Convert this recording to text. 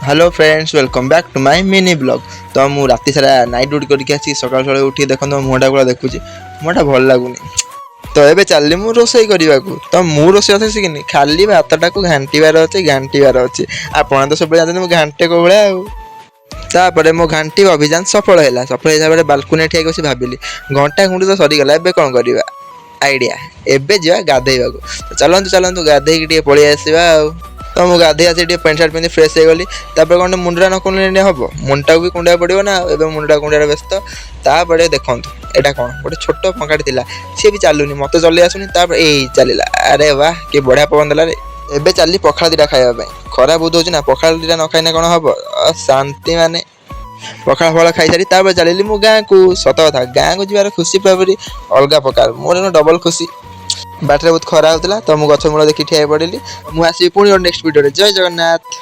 Hello friends welcome back to my mini blog. तो मु राति सारा नाइट ड्यूटी करके आसी सकाल सकाल उठी देखो मुहटा गुला देखुची मुहटा भल लगुनी। तो एबे चलली मु रोसई करने को। तो मु रोसई अच्छे शिखिनी खाली भातटा को घांटार अच्छे आप तो सब जानते मु घांटे को भाया तापर मो घांटी अभियान सफल है सफल हिसाब से बालकुनी ठिया बस भाविली घंटा घुंटी तो सरीगला एबे कौन करवा आइडिया एबे जा गाधेवा को। चलतु चलतु गाधे पलि आसवा। तो मुझे गाधे आसी पैंट सार्ट पिंधि फ्रेश हो गली कौन मुंडा न कुंडे हम मुंडा भी कुंडा पड़ो ना ए मुंडा कुंडार व्यस्त। तापर देखु एटा कौन गोटे छोट पंखाटी थी सी भी चलुनी मत चल आसुनी यही चलला। अरे वाह कि बढ़िया पवन देला रे। एबे चली पखाड़ दीटा खाइबा खरा बहुत होची ना पखाड़ दीटा न खाइना कौन हम शांति माने पखाड़ फल खाई सारी तापर चलली मु गाँ को। सत कथा गाँ को जीवार खुशी पूरी अलग प्रकार मोर डबल खुशी। बाटर बहुत खरा होता तो मुझे गछ मूल देखी ठिया पड़ी मुझे पुणी नेक्स्ट वीडियो जय जगन्नाथ।